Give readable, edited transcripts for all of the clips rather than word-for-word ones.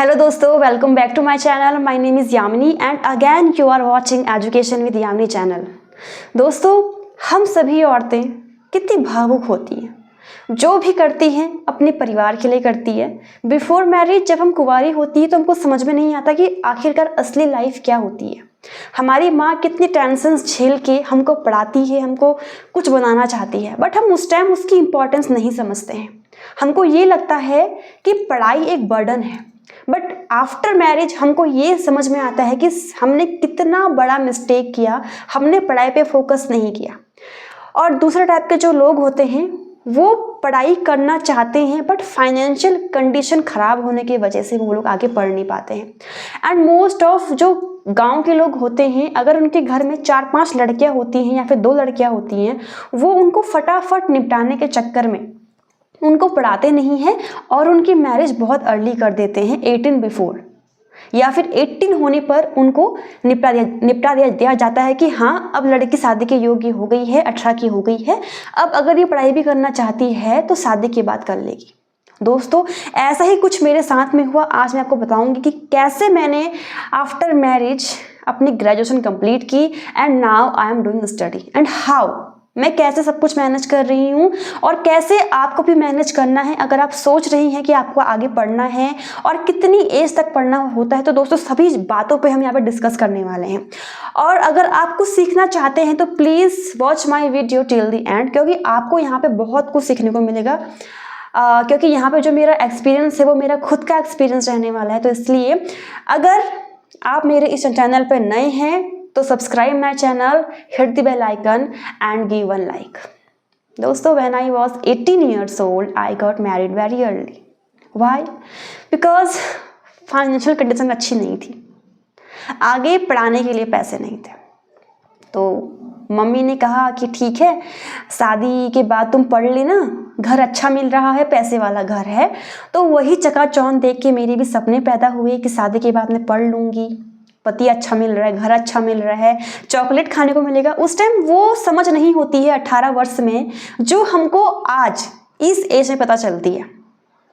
Hello दोस्तों, welcome back to my channel. My name is Yamini and again you are watching education with Yamini channel. दोस्तों, हम सभी औरतें कितनी भावुक होती हैं, जो भी करती हैं अपने परिवार के लिए करती है। बिफोर मैरिज जब हम कुंवारी होती है तो हमको समझ में नहीं आता कि आखिरकार असली लाइफ क्या होती है। हमारी माँ कितनी टेंशन्स झेल के हमको पढ़ाती है, हमको कुछ बनाना चाहती है, बट हम उस टाइम उसकी इम्पोर्टेंस नहीं समझते हैं। हमको ये लगता है कि पढ़ाई एक बर्डन है, बट आफ्टर मैरिज हमको ये समझ में आता है कि हमने कितना बड़ा मिस्टेक किया, हमने पढ़ाई पे फोकस नहीं किया। और दूसरे टाइप के जो लोग होते हैं वो पढ़ाई करना चाहते हैं, बट फाइनेंशियल कंडीशन ख़राब होने की वजह से वो लोग आगे पढ़ नहीं पाते हैं। एंड मोस्ट ऑफ जो गांव के लोग होते हैं, अगर उनके घर में 4-5 लड़कियां होती हैं या फिर 2 लड़कियां होती हैं, वो उनको फटाफट निपटाने के चक्कर में उनको पढ़ाते नहीं हैं और उनकी मैरिज बहुत अर्ली कर देते हैं, 18 बिफोर, या फिर 18 होने पर उनको निपटा दिया जाता है कि हाँ अब लड़की शादी के योग्य हो गई है, 18 की हो गई है, अब अगर ये पढ़ाई भी करना चाहती है तो शादी के बाद कर लेगी। दोस्तों, ऐसा ही कुछ मेरे साथ में हुआ। आज मैं आपको बताऊंगी कि कैसे मैंने आफ्टर मैरिज अपनी ग्रेजुएशन कंप्लीट की and now I am doing study and how मैं कैसे सब कुछ मैनेज कर रही हूँ और कैसे आपको भी मैनेज करना है। अगर आप सोच रही हैं कि आपको आगे पढ़ना है और कितनी एज तक पढ़ना होता है, तो दोस्तों सभी बातों पे हम यहाँ पे डिस्कस करने वाले हैं। और अगर आप कुछ सीखना चाहते हैं तो please watch my video till the end, क्योंकि आपको यहाँ पे बहुत कुछ सीखने को मिलेगा। क्योंकि यहाँ पे जो मेरा एक्सपीरियंस है वो मेरा खुद का एक्सपीरियंस रहने वाला है। तो इसलिए अगर आप मेरे इस चैनल पर नए हैं तो subscribe my channel, hit the bell icon and give 1 like. दोस्तों, when I was 18 years old I got married very early. Why? Because financial condition अच्छी नहीं थी, आगे पढ़ाने के लिए पैसे नहीं थे। तो मम्मी ने कहा कि ठीक है, शादी के बाद तुम पढ़ लेना, घर अच्छा मिल रहा है, पैसे वाला घर है। तो वही चकाचौंध देख के मेरे भी सपने पैदा हुए कि शादी के बाद मैं पढ़ लूँगी, पति अच्छा मिल रहा है, घर अच्छा मिल रहा है, चॉकलेट खाने को मिलेगा। उस टाइम वो समझ नहीं होती है 18 वर्ष में, जो हमको आज इस एज में पता चलती है।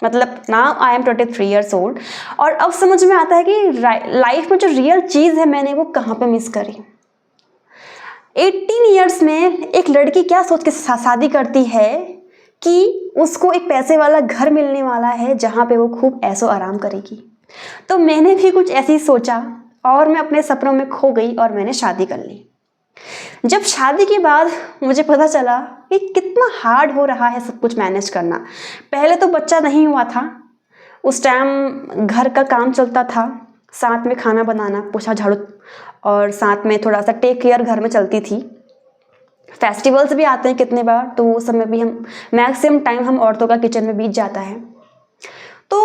मतलब now I am 23 years old और अब समझ में आता है कि लाइफ में जो रियल चीज़ है मैंने वो कहाँ पे मिस करी। 18 years में एक लड़की क्या सोच के शादी करती है कि उसको एक पैसे वाला घर मिलने वाला है जहाँ पे वो खूब ऐशो आराम करेगी। तो मैंने भी कुछ ऐसे ही सोचा और मैं अपने सपनों में खो गई और मैंने शादी कर ली। जब शादी के बाद मुझे पता चला कि कितना हार्ड हो रहा है सब कुछ मैनेज करना। पहले तो बच्चा नहीं हुआ था, उस टाइम घर का काम चलता था, साथ में खाना बनाना, पोछा झाड़ू और साथ में थोड़ा सा टेक केयर घर में चलती थी। फेस्टिवल्स भी आते हैं कितने बार, तो वो समय भी हम मैक्सिमम टाइम हम औरतों का किचन में बीत जाता है। तो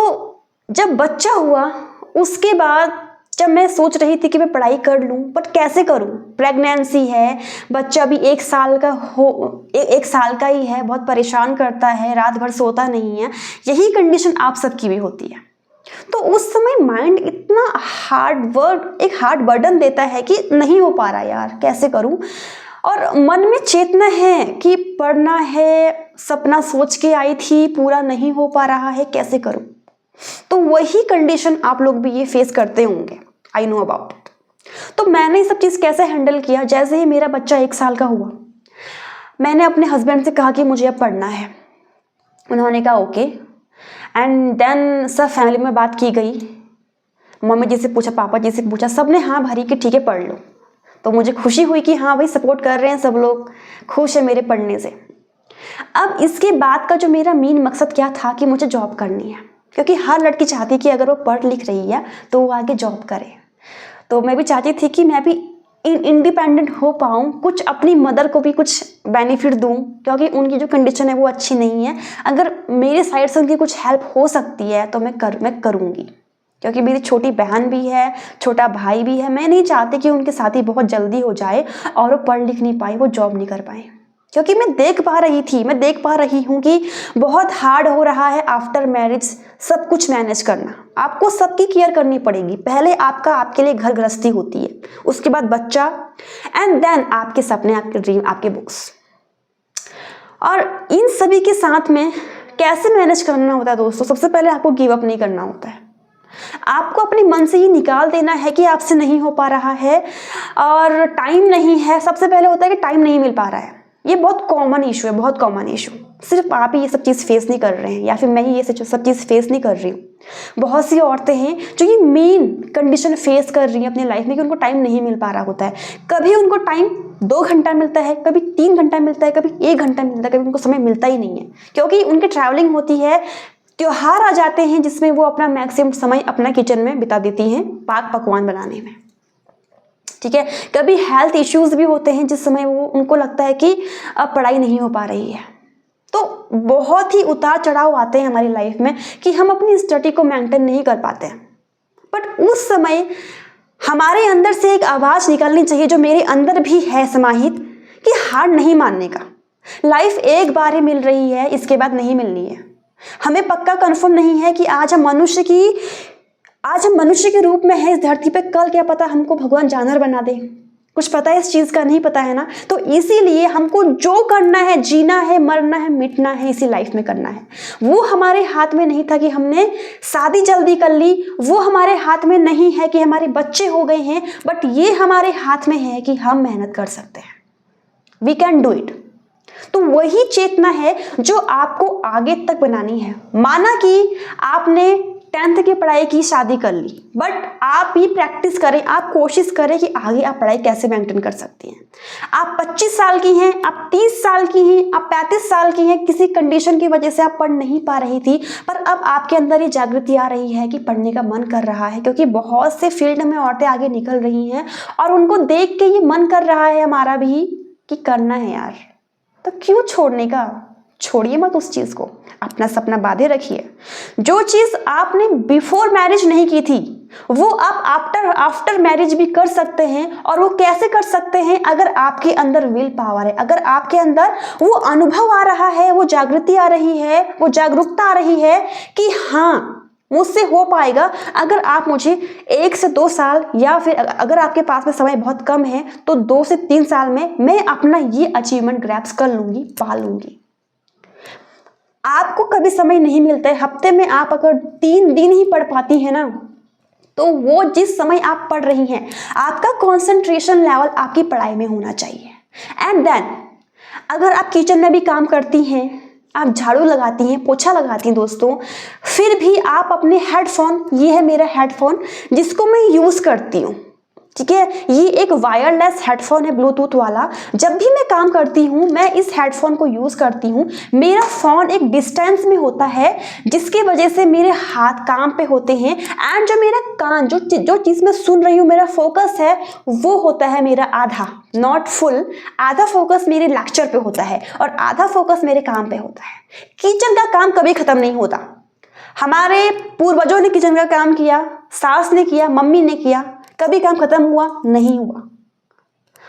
जब बच्चा हुआ उसके बाद जब मैं सोच रही थी कि मैं पढ़ाई कर लूँ, बट कैसे करूँ, प्रेगनेंसी है, बच्चा भी 1 साल का हो, 1 साल का ही है, बहुत परेशान करता है, रात भर सोता नहीं है। यही कंडीशन आप सबकी भी होती है। तो उस समय माइंड इतना एक हार्ड बर्डन देता है कि नहीं हो पा रहा यार, कैसे करूँ। और मन में चेतना है कि पढ़ना है, सपना सोच के आई थी, पूरा नहीं हो पा रहा है, कैसे करूँ। तो वही कंडीशन आप लोग भी ये फेस करते होंगे, आई नो अबाउट इट। तो मैंने ये सब चीज़ कैसे हैंडल किया। जैसे ही मेरा बच्चा 1 साल का हुआ, मैंने अपने हस्बैंड से कहा कि मुझे अब पढ़ना है। उन्होंने कहा ओके। एंड देन सब फैमिली में बात की गई, मम्मी जी से पूछा, पापा जी से पूछा, सब ने हाँ भरी कि ठीक है पढ़ लो। तो मुझे खुशी हुई कि हाँ भाई सपोर्ट कर रहे हैं, सब लोग खुश है मेरे पढ़ने से। अब इसके बाद का जो मेरा मेन मकसद क्या था कि मुझे जॉब करनी है, क्योंकि हर लड़की चाहती है कि अगर वो पढ़ लिख रही है तो वो आगे जॉब करे। तो मैं भी चाहती थी कि मैं भी इंडिपेंडेंट हो पाऊँ, कुछ अपनी मदर को भी कुछ बेनिफिट दूँ, क्योंकि उनकी जो कंडीशन है वो अच्छी नहीं है। अगर मेरे साइड से उनकी कुछ हेल्प हो सकती है तो मैं करूँगी, क्योंकि मेरी छोटी बहन भी है, छोटा भाई भी है। मैं नहीं चाहती कि उनकी शादी बहुत जल्दी हो जाए और वो पढ़ लिख नहीं पाए, वो जॉब नहीं कर पाए, क्योंकि मैं देख पा रही हूँ कि बहुत हार्ड हो रहा है आफ्टर मैरिज सब कुछ मैनेज करना। आपको सबकी केयर करनी पड़ेगी। पहले आपके लिए घर गृहस्थी होती है, उसके बाद बच्चा, एंड देन आपके सपने, आपके ड्रीम, आपके बुक्स। और इन सभी के साथ में कैसे मैनेज करना होता है दोस्तों, सबसे पहले आपको गिव अप नहीं करना होता है। आपको अपने मन से ये निकाल देना है कि आपसे नहीं हो पा रहा है और टाइम नहीं है। सबसे पहले होता है कि टाइम नहीं मिल पा रहा है। ये बहुत कॉमन इशू है, बहुत कॉमन इशू। सिर्फ आप ही ये सब चीज़ फेस नहीं कर रहे हैं या फिर मैं ही ये सब चीज़ फेस नहीं कर रही हूँ। बहुत सी औरतें हैं जो ये मेन कंडीशन फेस कर रही हैं अपनी लाइफ में कि उनको टाइम नहीं मिल पा रहा होता है। कभी उनको टाइम 2 घंटा मिलता है, कभी 3 घंटा मिलता है, कभी 1 घंटा मिलता है, कभी उनको समय मिलता ही नहीं है क्योंकि उनकी ट्रैवलिंग होती है। त्योहार आ जाते हैं जिसमें वो अपना मैक्सिमम समय अपना किचन में बिता देती हैं पाक पकवान बनाने में, ठीक है। कभी हेल्थ इश्यूज भी होते हैं जिस समय वो उनको लगता है कि अब पढ़ाई नहीं हो पा रही है। तो बहुत ही उतार चढ़ाव आते हैं हमारी लाइफ में कि हम अपनी स्टडी को मेंटेन नहीं कर पाते हैं। बट उस समय हमारे अंदर से एक आवाज़ निकलनी चाहिए जो मेरे अंदर भी है समाहित, कि हार नहीं मानने का। लाइफ एक बार ही मिल रही है, इसके बाद नहीं मिलनी है। हमें पक्का कन्फर्म नहीं है कि आज हम मनुष्य के रूप में हैं इस धरती पे, कल क्या पता हमको भगवान जानवर बना दे। कुछ पता है इस चीज़ का? नहीं पता है ना। तो इसीलिए हमको जो करना है, जीना है, मरना है, मिटना है, इसी लाइफ में करना है। वो हमारे हाथ में नहीं था कि हमने शादी जल्दी कर ली, वो हमारे हाथ में नहीं है कि हमारे बच्चे हो गए हैं, बट ये हमारे हाथ में है कि हम मेहनत कर सकते हैं। We can do it. तो वही चेतना है जो आपको आगे तक बनानी है। माना कि आपने 10th की पढ़ाई की, शादी कर ली, बट आप ये प्रैक्टिस करें, आप कोशिश करें कि आगे आप पढ़ाई कैसे मेंटेन कर सकती हैं। आप 25 साल की हैं, आप 30 साल की हैं, आप 35 साल की हैं, किसी कंडीशन की वजह से आप पढ़ नहीं पा रही थी, पर अब आपके अंदर ये जागृति आ रही है कि पढ़ने का मन कर रहा है, क्योंकि बहुत से फील्ड में औरतें आगे निकल रही हैं और उनको देख के ये मन कर रहा है हमारा भी कि करना है यार। तो क्यों छोड़ने का? छोड़िए मत उस चीज़ को, अपना सपना बांधे रखिए। जो चीज़ आपने बिफोर मैरिज नहीं की थी वो आप आफ्टर मैरिज भी कर सकते हैं। और वो कैसे कर सकते हैं? अगर आपके अंदर विल पावर है, अगर आपके अंदर वो अनुभव आ रहा है, वो जागृति आ रही है, वो जागरूकता आ रही है कि हाँ मुझसे हो पाएगा। अगर आप मुझे 1 से 2 साल या फिर अगर आपके पास में समय बहुत कम है तो 2 से 3 साल में मैं अपना ये अचीवमेंट ग्रैब्स कर लूंगी, पा लूंगी। आपको कभी समय नहीं मिलता है, हफ्ते में आप अगर 3 दिन ही पढ़ पाती हैं ना, तो वो जिस समय आप पढ़ रही हैं आपका कंसंट्रेशन लेवल आपकी पढ़ाई में होना चाहिए। एंड देन अगर आप किचन में भी काम करती हैं, आप झाड़ू लगाती हैं, पोछा लगाती हैं दोस्तों, फिर भी आप अपने हेडफोन, ये है मेरा हेडफोन जिसको मैं यूज़ करती हूँ, ठीक है। ये एक वायरलेस हेडफोन है, ब्लूटूथ वाला। जब भी मैं काम करती हूँ मैं इस हेडफोन को यूज़ करती हूँ। मेरा फ़ोन एक डिस्टेंस में होता है जिसकी वजह से मेरे हाथ काम पे होते हैं एंड जो मेरा कान, जो चीज़ मैं सुन रही हूँ, मेरा फोकस है वो होता है मेरा आधा, नॉट फुल। आधा फोकस मेरे लेक्चर पे होता है और आधा फोकस मेरे काम पे होता है। किचन का काम कभी ख़त्म नहीं होता। हमारे पूर्वजों ने किचन का काम किया, सास ने किया, मम्मी ने किया, कभी काम खत्म हुआ? नहीं हुआ।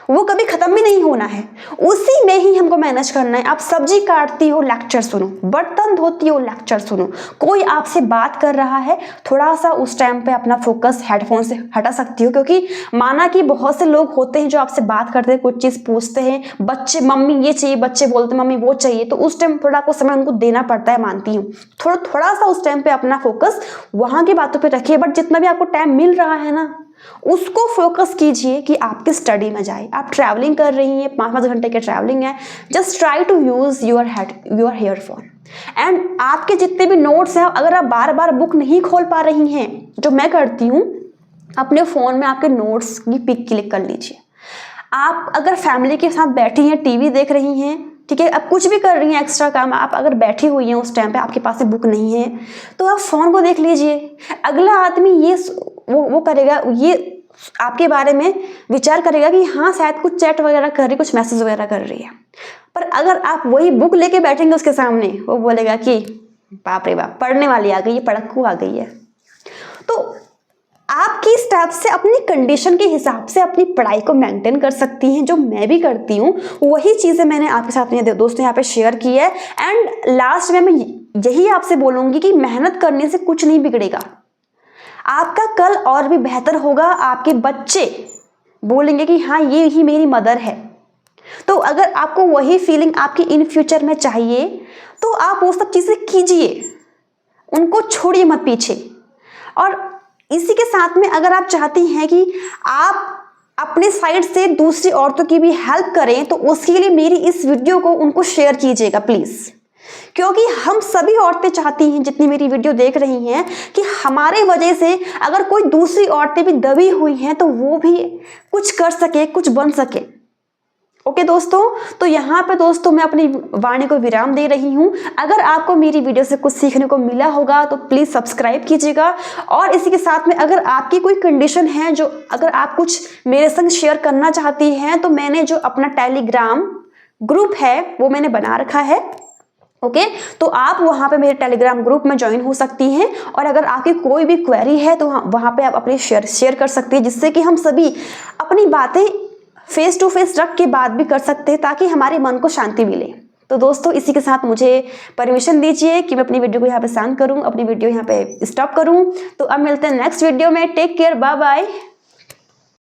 वो कभी खत्म भी नहीं होना है, उसी में ही हमको मैनेज करना है। आप सब्जी काटती हो, लेक्चर सुनो, बर्तन धोती हो, लेक्चर सुनो, कोई आपसे बात कर रहा है, थोड़ा सा उस टाइम पे अपना फोकस हेडफोन से हटा सकती हो। क्योंकि माना कि बहुत से लोग होते हैं जो आपसे बात करते हैं, कुछ चीज़ पूछते हैं, बच्चे मम्मी ये चाहिए, बच्चे बोलते मम्मी वो चाहिए, तो उस टाइम थोड़ा कुछ समय उनको देना पड़ता है, मानती हूँ। थोड़ा सा उस टाइम पे अपना फोकस वहाँ की बातों पर रखिए। बट जितना भी आपको टाइम मिल रहा है ना, उसको फोकस कीजिए कि आपकी स्टडी में जाए। आप ट्रैवलिंग कर रही हैं, 5-5 घंटे की ट्रैवलिंग है, just try to use your earphone. And आपके जितने भी नोट्स हैं, अगर आप बार बार बुक नहीं खोल पा रही हैं, जो मैं करती हूँ, अपने फ़ोन में आपके नोट्स की पिक क्लिक कर लीजिए। आप अगर फैमिली के साथ बैठी हैं, टीवी देख रही हैं, ठीक है, अब कुछ भी कर रही हैं एक्स्ट्रा काम, आप अगर बैठी हुई हैं उस टाइम पे आपके पास से बुक नहीं है, तो आप फ़ोन को देख लीजिए। अगला आदमी ये वो करेगा, ये आपके बारे में विचार करेगा कि हाँ शायद कुछ चैट वगैरह कर रही, कुछ मैसेज वगैरह कर रही है। पर अगर आप वही बुक लेके बैठेंगे उसके सामने, वो बोलेगा कि बाप रे बाप, पढ़ने वाली आ गई है, पढ़क्कू आ गई है। तो आपकी स्टेप से, अपनी कंडीशन के हिसाब से अपनी पढ़ाई को मेंटेन कर सकती हैं, जो मैं भी करती हूँ। वही चीज़ें मैंने आपके साथ अपने दोस्तों यहाँ पे शेयर की है। एंड लास्ट में मैं यही आपसे बोलूँगी कि मेहनत करने से कुछ नहीं बिगड़ेगा, आपका कल और भी बेहतर होगा। आपके बच्चे बोलेंगे कि हाँ ये ही मेरी मदर है। तो अगर आपको वही फीलिंग आपकी इन फ्यूचर में चाहिए तो आप वो सब चीज़ें कीजिए, उनको छोड़िए मत पीछे। और इसी के साथ में अगर आप चाहती हैं कि आप अपने साइड से दूसरी औरतों की भी हेल्प करें तो उसके लिए मेरी इस वीडियो को उनको शेयर कीजिएगा प्लीज़, क्योंकि हम सभी औरतें चाहती हैं जितनी मेरी वीडियो देख रही हैं कि हमारे वजह से अगर कोई दूसरी औरतें भी दबी हुई हैं तो वो भी कुछ कर सके, कुछ बन सके। ओके दोस्तों, तो यहाँ पे दोस्तों मैं अपनी वाणी को विराम दे रही हूँ। अगर आपको मेरी वीडियो से कुछ सीखने को मिला होगा तो प्लीज़ सब्सक्राइब कीजिएगा, और इसी के साथ में अगर आपकी कोई कंडीशन है जो अगर आप कुछ मेरे संग शेयर करना चाहती हैं तो मैंने जो अपना टेलीग्राम ग्रुप है वो मैंने बना रखा है। ओके, तो आप वहाँ पे मेरे टेलीग्राम ग्रुप में ज्वाइन हो सकती हैं, और अगर आपकी कोई भी क्वेरी है तो वहाँ पे आप अपनी शेयर कर सकती हैं, जिससे कि हम सभी अपनी बातें फेस टू फेस रख के बात भी कर सकते हैं ताकि हमारे मन को शांति मिले। तो दोस्तों इसी के साथ मुझे परमिशन दीजिए कि मैं अपनी वीडियो को यहाँ पे शांत करूँ, अपनी वीडियो यहाँ पे स्टॉप करूँ। तो अब मिलते हैं नेक्स्ट वीडियो में। Take care, bye bye.